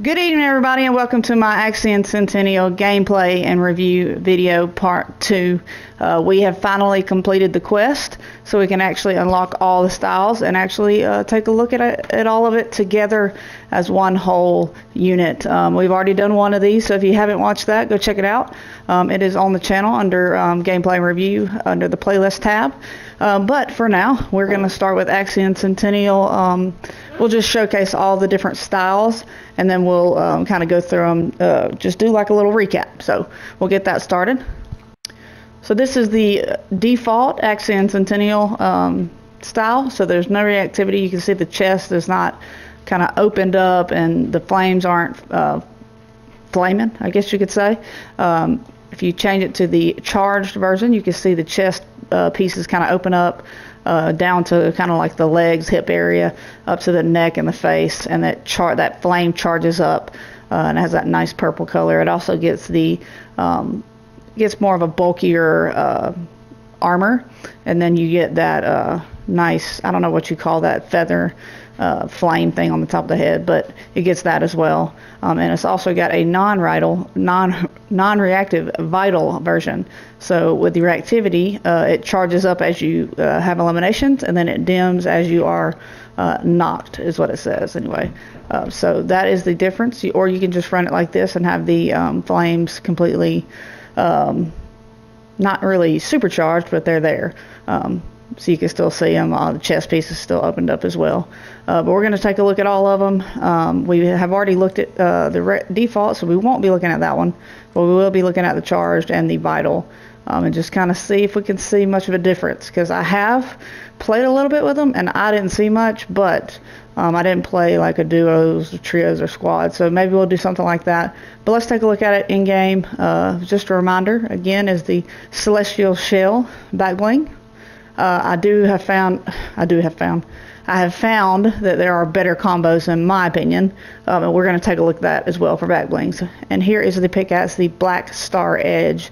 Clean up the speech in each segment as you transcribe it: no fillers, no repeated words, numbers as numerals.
Good evening, everybody, and welcome to my Axion Sentinel gameplay and review video part 2. We have finally completed the quest, so we can actually unlock all the styles and actually take a look at all of it together as one whole unit. We've already done one of these, so if you haven't watched that, go check it out. It is on the channel under gameplay and review under the playlist tab. But for now, we're going to start with Axion Sentinel. We'll just showcase all the different styles, and then we'll kind of go through them, just do like a little recap. So we'll get that started. So this is the default Axion Sentinel style. So there's no reactivity. You can see the chest is not kind of opened up, and the flames aren't flaming, I guess you could say. If you change it to the charged version, you can see the chest pieces kind of open up down to kind of like the legs, hip area, up to the neck and the face, and that flame charges up and has that nice purple color. It also gets the gets more of a bulkier armor, and then you get that nice, I don't know what you call that, feather flame thing on the top of the head, but it gets that as well. And it's also got a non-reactive vital version. So with the reactivity, it charges up as you have eliminations, and then it dims as you are knocked, is what it says anyway. So that is the difference. Or you can just run it like this and have the flames completely not really supercharged, but they're there. So you can still see them. The chest piece is still opened up as well. But we're going to take a look at all of them. We have already looked at the default, so we won't be looking at that one. But we will be looking at the charged and the vital, and just kind of see if we can see much of a difference. Because I have played a little bit with them, and I didn't see much, but I didn't play like a duos, or trios, or squad. So maybe we'll do something like that. But let's take a look at it in game. Just a reminder, again, is the Celestial Shell back bling. I have found that there are better combos in my opinion, and we're going to take a look at that as well for back blings. And here is the pickaxe, the Black Star Edge.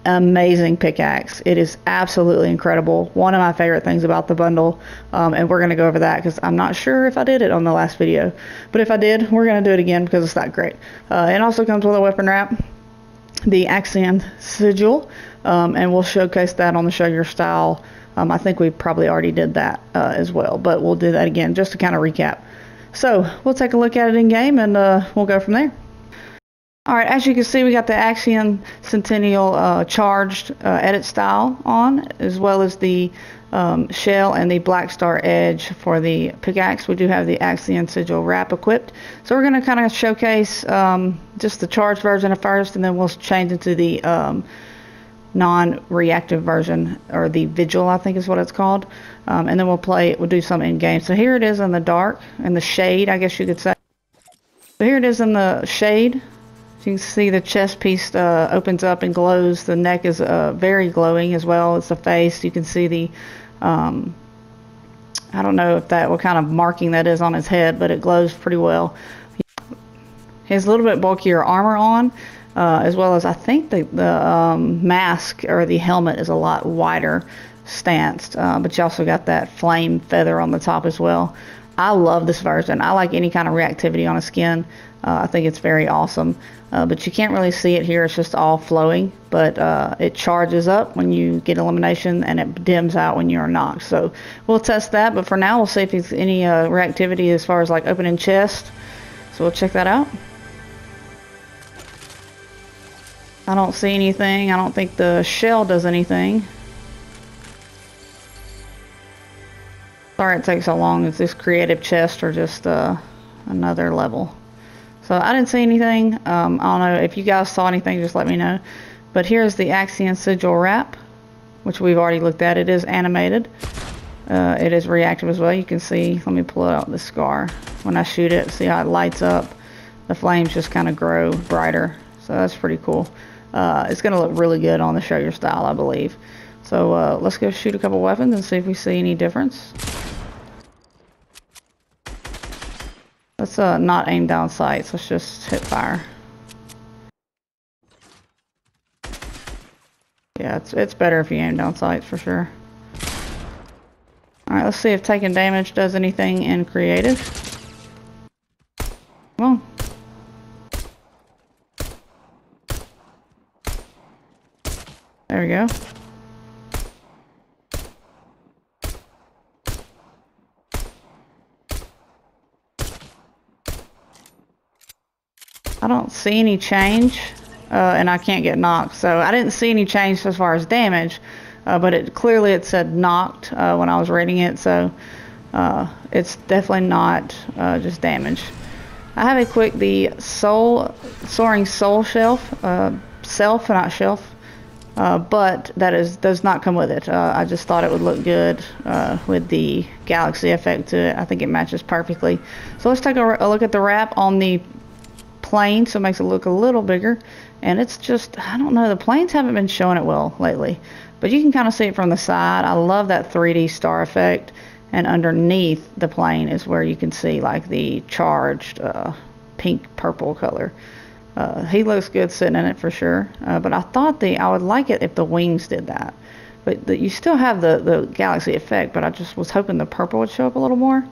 Amazing pickaxe. It is absolutely incredible. One of my favorite things about the bundle, and we're going to go over that because I'm not sure if I did it on the last video, but if I did, we're going to do it again because it's that great. It also comes with a weapon wrap, the Axion sigil, and we'll showcase that on the Show Your Style. I think we probably already did that as well, but we'll do that again just to kind of recap. So we'll take a look at it in game, and we'll go from there. Alright, as you can see, we got the Axion Sentinel charged edit style on, as well as the shell and the Black Star Edge for the pickaxe. We do have the Axion Sigil wrap equipped. So we're going to kind of showcase just the charged version at first, and then we'll change into the non-reactive version, or the Vigil, I think is what it's called. And then we'll do some in game. So here it is in the dark, in the shade, I guess you could say. So here it is in the shade. You can see the chest piece opens up and glows. The neck is very glowing as well as the face. You can see the I don't know what kind of marking that is on his head, but it glows pretty well. He has a little bit bulkier armor on, as well as I think the mask or the helmet is a lot wider stanced, but you also got that flame feather on the top as well. I love this version. I like any kind of reactivity on a skin. I think it's very awesome, but you can't really see it here. It's just all flowing, but it charges up when you get elimination, and it dims out when you're knocked. So we'll test that, but for now we'll see if there's any reactivity as far as like opening chest. So we'll check that out. I don't see anything. I don't think the shell does anything. Sorry it takes so long. Is this creative chest or just another level? So I didn't see anything. I don't know if you guys saw anything, just let me know. But here's the Axion Sigil wrap, which we've already looked at. It is animated. It is reactive as well. You can see, let me pull out the scar. When I shoot it, see how it lights up? The flames just kind of grow brighter. So that's pretty cool. It's going to look really good on the Show Your Style, I believe. So let's go shoot a couple weapons and see if we see any difference. Let's not aim down sights. Let's just hit fire. Yeah, it's better if you aim down sights for sure. Alright, let's see if taking damage does anything in creative. Come on. There we go. I don't see any change, and I can't get knocked, so I didn't see any change as far as damage, but it clearly it said knocked when I was reading it, so it's definitely not just damage. I have equipped the soaring soul shelf, not shelf, but that does not come with it. I just thought it would look good with the galaxy effect to it. I think it matches perfectly. So let's take a look at the wrap on the plane, so it makes it look a little bigger. And it's just, I don't know, the planes haven't been showing it well lately, but you can kind of see it from the side. I love that 3D star effect, and underneath the plane is where you can see like the charged pink purple color. He looks good sitting in it for sure, but I thought I would like it if the wings did that. But you still have the galaxy effect, but I just was hoping the purple would show up a little more.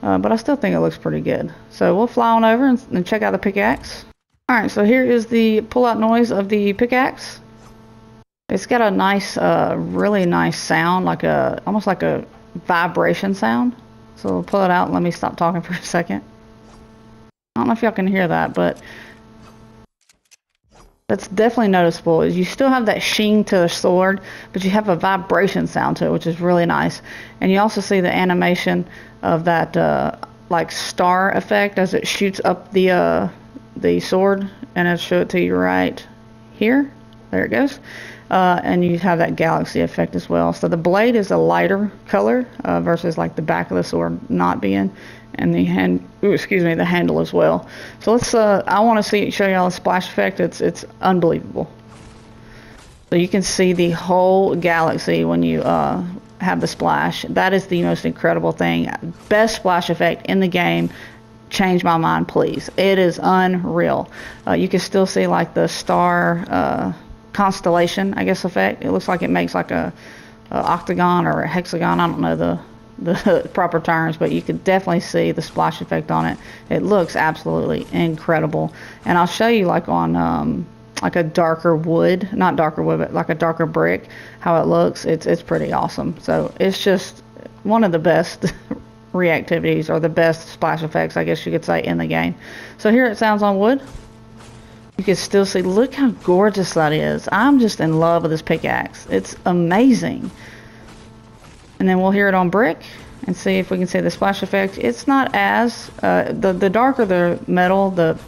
But I still think it looks pretty good. So we'll fly on over and check out the pickaxe. Alright, so here is the pull-out noise of the pickaxe. It's got a nice, really nice sound, almost like a vibration sound. So we'll pull it out and let me stop talking for a second. I don't know if y'all can hear that, but that's definitely noticeable. Is you still have that sheen to the sword, but you have a vibration sound to it, which is really nice. And you also see the animation of that like star effect as it shoots up the sword, and I'll show it to you right here. There it goes. And you have that galaxy effect as well. So the blade is a lighter color versus like the back of the sword not being, and the the handle as well. So let's I want to show y'all the splash effect. It's unbelievable. So you can see the whole galaxy when you have the splash. That is the most incredible thing. Best splash effect in the game. Change my mind, please. It is unreal. You can still see like the star constellation, I guess, effect. It looks like it makes like a octagon or a hexagon. I don't know the proper terms, but you could definitely see the splash effect on it. It looks absolutely incredible. And I'll show you like on like a darker wood, not darker wood, but like a darker brick, how it looks. It's pretty awesome. So it's just one of the best reactivities, or the best splash effects, I guess you could say, in the game. So here it sounds on wood. You can still see, look how gorgeous that is. I'm just in love with this pickaxe. It's amazing. And then we'll hear it on brick and see if we can see the splash effect. It's not as, the darker the metal, the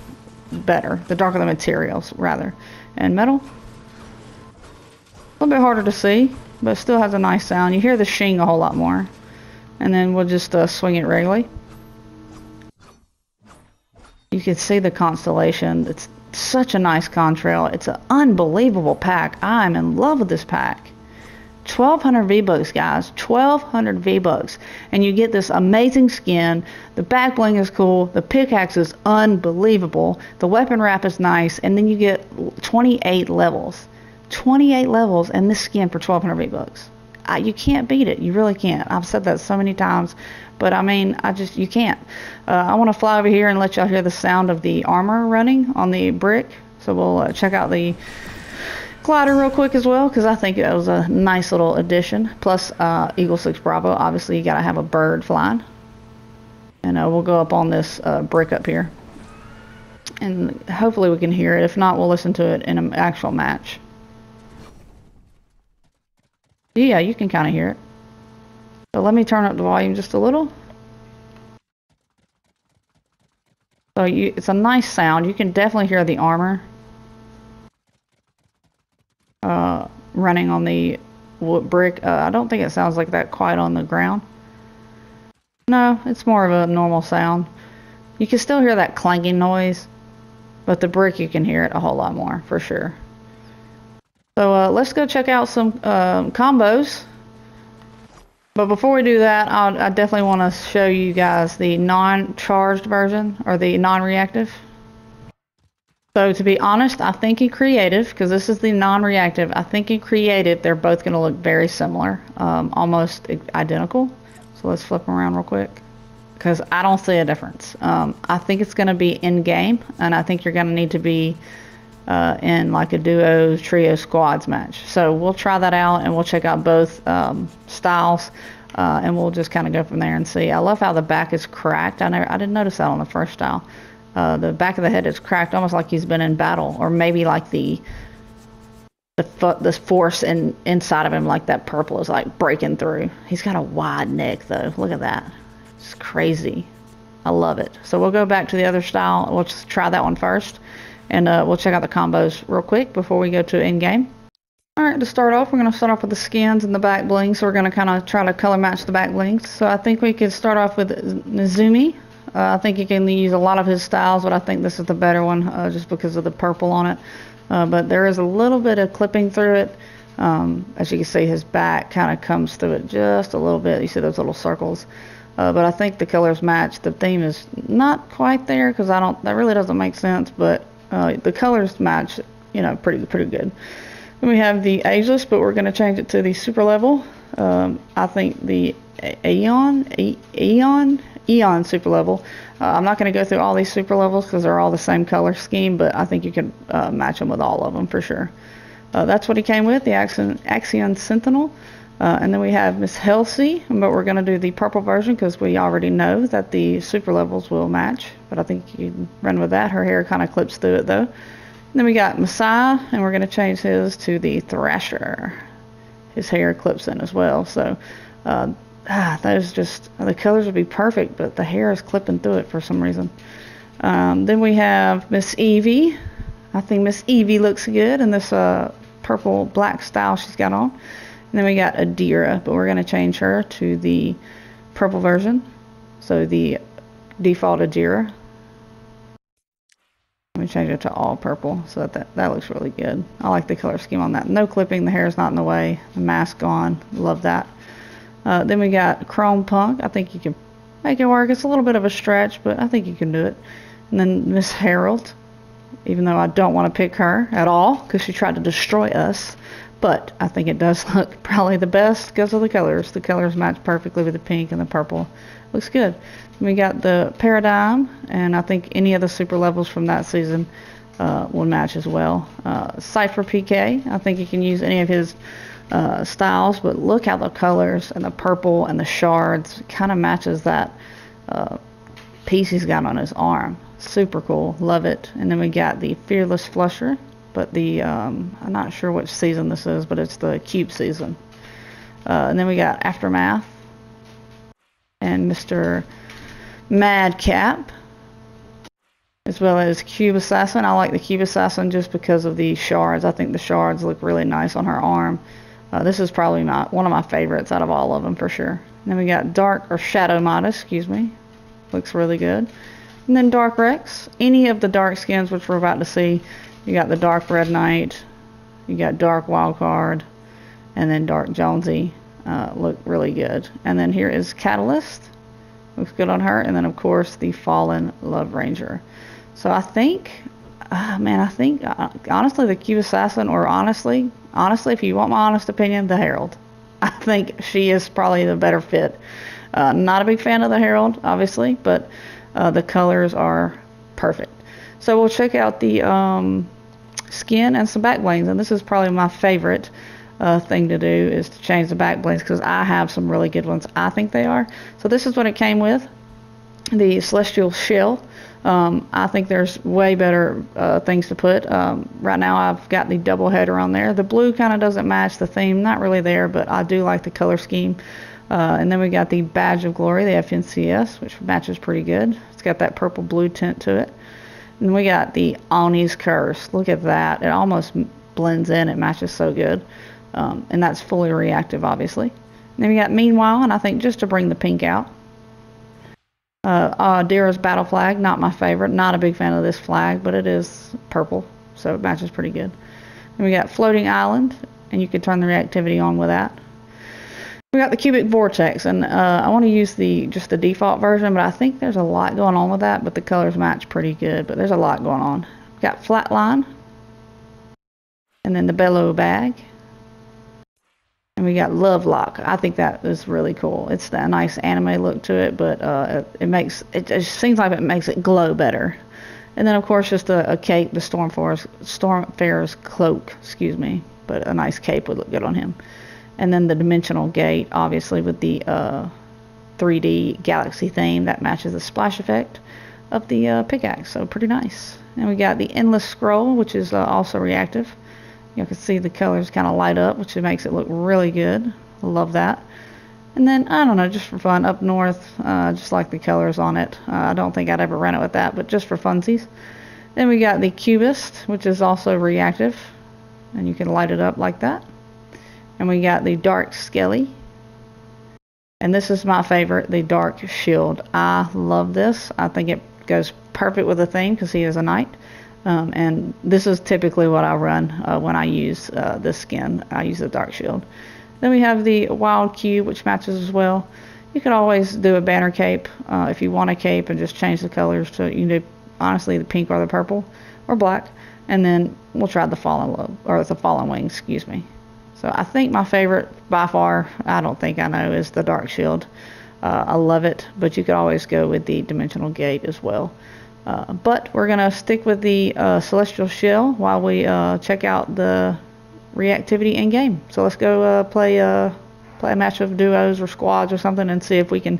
better. The darker the materials, rather. And metal, a little bit harder to see, but it still has a nice sound. You hear the shing a whole lot more. And then we'll just swing it regularly. You can see the constellation. It's such a nice contrail. It's an unbelievable pack. I'm in love with this pack. 1,200 V-Bucks, guys. 1,200 V-Bucks. And you get this amazing skin. The back bling is cool. The pickaxe is unbelievable. The weapon wrap is nice. And then you get 28 levels. 28 levels and this skin for 1,200 V-Bucks. You can't beat it. You really can't. I've said that so many times, but I mean, you can't. I want to fly over here and let y'all hear the sound of the armor running on the brick. So we'll check out the glider real quick as well, because I think it was a nice little addition. Plus Eagle 6 Bravo, obviously you got to have a bird flying. And we'll go up on this brick up here. And hopefully we can hear it. If not, we'll listen to it in an actual match. Yeah, you can kind of hear it. So let me turn up the volume just a little. So it's a nice sound. You can definitely hear the armor running on the wood brick. I don't think it sounds like that quite on the ground. No, it's more of a normal sound. You can still hear that clanking noise, but the brick you can hear it a whole lot more for sure. So let's go check out some combos. But before we do that, I definitely want to show you guys the non-charged version, or the non-reactive. So to be honest, I think in creative, because this is the non-reactive, I think in creative they're both going to look very similar, almost identical. So let's flip them around real quick, because I don't see a difference. I think it's going to be in-game, and I think you're going to need to be in like a duo, trio, squads match. So we'll try that out, and we'll check out both styles, and we'll just kind of go from there and see. I love how the back is cracked. I didn't notice that on the first style. The back of the head is cracked, almost like he's been in battle, or maybe like the force inside of him, like that purple is like breaking through. He's got a wide neck though. Look at that. It's crazy. I love it. So we'll go back to the other style. We'll just try that one first, and we'll check out the combos real quick before we go to in-game. Alright, to start off, we're going to start off with the skins and the back blings. So we're going to kind of try to color match the back blings. So I think we could start off with Nezumi. I think you can use a lot of his styles, but I think this is the better one just because of the purple on it. But there is a little bit of clipping through it. As you can see, his back kind of comes through it just a little bit. You see those little circles. But I think the colors match. The theme is not quite there because that really doesn't make sense. But the colors match, you know, pretty good. Then we have the ageless, but we're going to change it to the super level. I think the Eon super level. I'm not going to go through all these super levels because they're all the same color scheme, but I think you can match them with all of them for sure. That's what he came with, the Axion Sentinel. And then we have Miss Halsey, but we're going to do the purple version because we already know that the super levels will match. But I think you can run with that. Her hair kind of clips through it though. And then we got Messiah, and we're going to change his to the Thrasher. His hair clips in as well. So those just, the colors would be perfect, but the hair is clipping through it for some reason. Then we have Miss Evie. I think Miss Evie looks good in this purple black style she's got on. And then we got Adira, but we're going to change her to the purple version. So the default Adira. Let me change it to all purple so that looks really good. I like the color scheme on that. No clipping, the hair is not in the way. The mask on, love that. Then we got Chrome Punk. I think you can make it work. It's a little bit of a stretch, but I think you can do it. And then Miss Harold, even though I don't want to pick her at all because she tried to destroy us. But I think it does look probably the best because of the colors. The colors match perfectly with the pink and the purple. Looks good. We got the Paradigm, and I think any of the super levels from that season will match as well. Cypher PK, I think you can use any of his styles, but look how the colors and the purple and the shards kind of matches that piece he's got on his arm. Super cool. Love it. And then we got the Fearless Flusher, but the I'm not sure which season this is, but it's the Cube season. And then we got Aftermath and Mr. Madcap, as well as Cube Assassin. I like the Cube Assassin just because of the shards. I think the shards look really nice on her arm. This is probably one of my favorites out of all of them for sure. And then we got Dark or Shadow Midas, excuse me. Looks really good. And then Dark Rex. Any of the dark skins which we're about to see. You got the Dark Red Knight, you got Dark Wildcard, and then Dark Jonesy. Look really good. And then here is Catalyst. Looks good on her. And then of course the Fallen Love Ranger. So I think, honestly the Cube Assassin, or honestly, if you want my honest opinion, the Herald. I think she is probably the better fit. Not a big fan of the Herald, obviously, but the colors are perfect. So we'll check out the skin and some back blings, and this is probably my favorite thing to do, is to change the back blings because I have some really good ones. I think they are. So this is what it came with, the Celestial Shell. I think there's way better things to put. Right now I've got the double header on there. The blue kind of doesn't match the theme, not really there, but I do like the color scheme. And then we got the Badge of Glory, the FNCS, which matches pretty good. It's got that purple blue tint to it. And we got the Oni's Curse. Look at that. It almost blends in. It matches so good. And that's fully reactive, obviously. And then we got Meanwhile, and I think just to bring the pink out. Dira's Battle Flag, not my favorite. Not a big fan of this flag, but it is purple, so it matches pretty good. And we got Floating Island, and you can turn the reactivity on with that. We got the Cubic Vortex, and I want to use just the default version, but I think there's a lot going on with that, but the colors match pretty good, but there's a lot going on. We got Flatline, and then the Bellow Bag, and we got Love Lock. I think that is really cool. It's that nice anime look to it, but it just seems like it makes it glow better. And then of course just a cape, the Stormfarer's cloak, excuse me, but a nice cape would look good on him. And then the dimensional gate, obviously with the 3D galaxy theme that matches the splash effect of the pickaxe, so pretty nice. And we got the endless scroll, which is also reactive. You can see the colors kind of light up, which makes it look really good. I love that. And then, I don't know, just for fun, up north, just like the colors on it. I don't think I'd ever run it with that, but just for funsies. Then we got the Cubist, which is also reactive, and you can light it up like that. And we got the Dark Skelly. And this is my favorite, the Dark Shield. I love this. I think it goes perfect with the theme because he is a knight. And this is typically what I run when I use this skin. I use the Dark Shield. Then we have the Wild Cube, which matches as well. You could always do a banner cape if you want a cape and just change the colors to, you can do honestly the pink or the purple or black. And then we'll try the Fallen Wing, excuse me. So I think my favorite by far, I don't think I know, is the Dark Shield. I love it, but you could always go with the Dimensional Gate as well. But we're going to stick with the Celestial Shell while we check out the reactivity in game. So let's go play a match of duos or squads or something and see if we can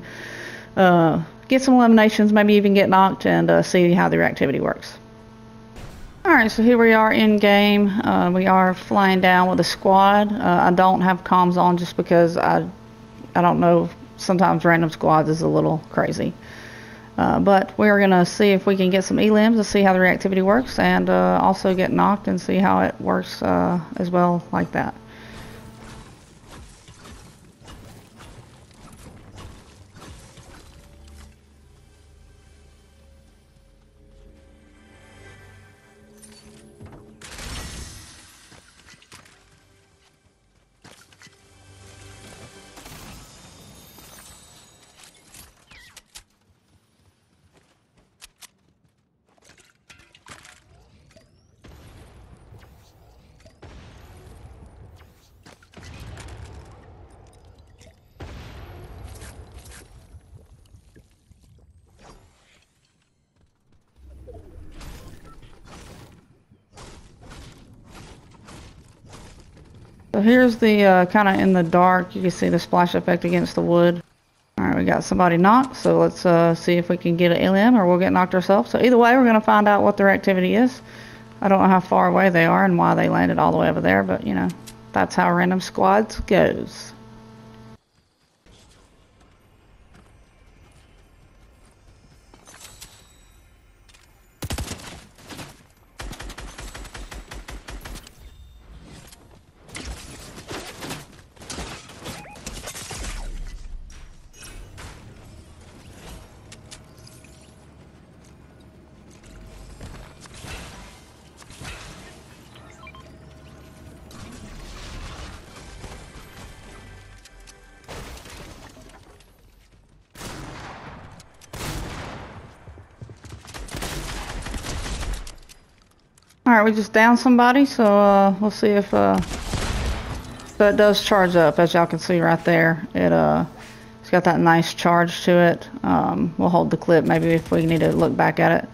get some eliminations, maybe even get knocked, and see how the reactivity works. Alright, so here we are in game. We are flying down with a squad. I don't have comms on just because I don't know, sometimes random squads is a little crazy. But we're going to see if we can get some elims to see how the reactivity works, and also get knocked and see how it works as well like that. So here's the kind of in the dark, you can see the splash effect against the wood. Alright, we got somebody knocked, so let's see if we can get an LM or we'll get knocked ourselves. So either way, we're going to find out what their activity is. I don't know how far away they are and why they landed all the way over there, but you know, that's how random squads goes. Alright, we just downed somebody, so we'll see if so it does charge up, as y'all can see right there. It's got that nice charge to it. We'll hold the clip maybe if we need to look back at it.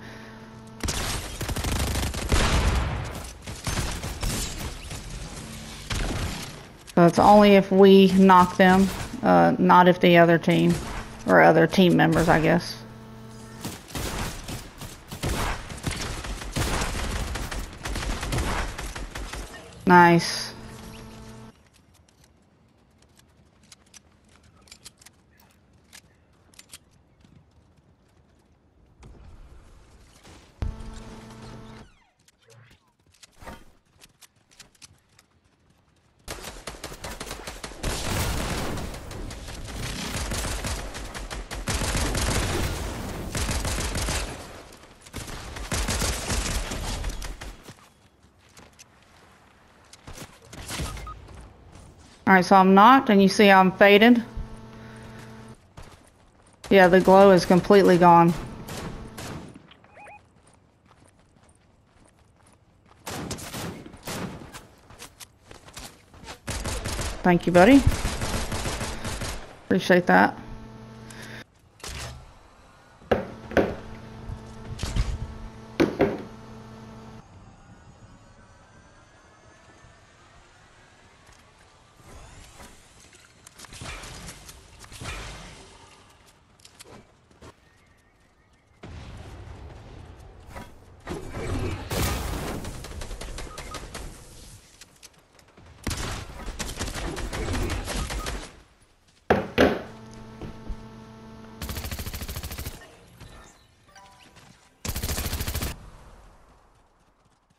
So it's only if we knock them, not if the other team, or other team members, I guess. Nice. Alright, so I'm knocked and you see I'm faded. Yeah, the glow is completely gone. Thank you, buddy. Appreciate that.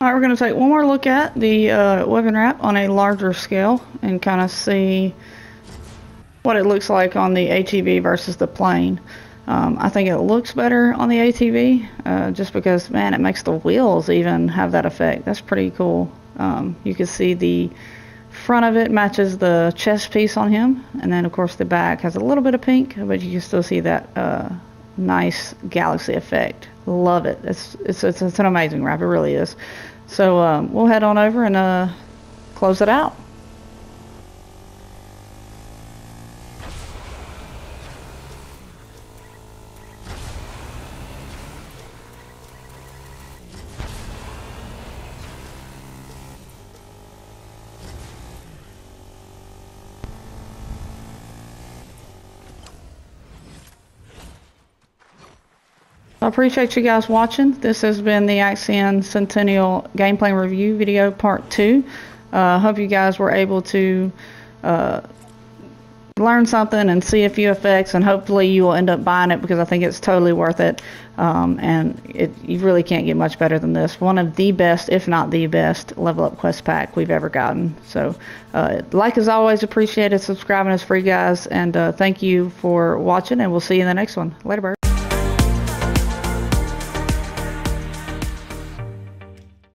Alright, we're going to take one more look at the weapon wrap on a larger scale and kind of see what it looks like on the ATV versus the plane. I think it looks better on the ATV just because, man, it makes the wheels even have that effect. That's pretty cool. You can see the front of it matches the chest piece on him, and then of course the back has a little bit of pink, but you can still see that nice galaxy effect. Love it. It's an amazing wrap. It really is. So we'll head on over and close it out. I appreciate you guys watching. This has been the Axion Sentinel gameplay review video part 2. Hope you guys were able to learn something and see a few effects, and hopefully you will end up buying it because I think it's totally worth it. You really can't get much better than this. One of the best, if not the best, level up quest pack we've ever gotten. So like as always, appreciate it. Subscribing is free, guys, and thank you for watching, and we'll see you in the next one. Later, birds.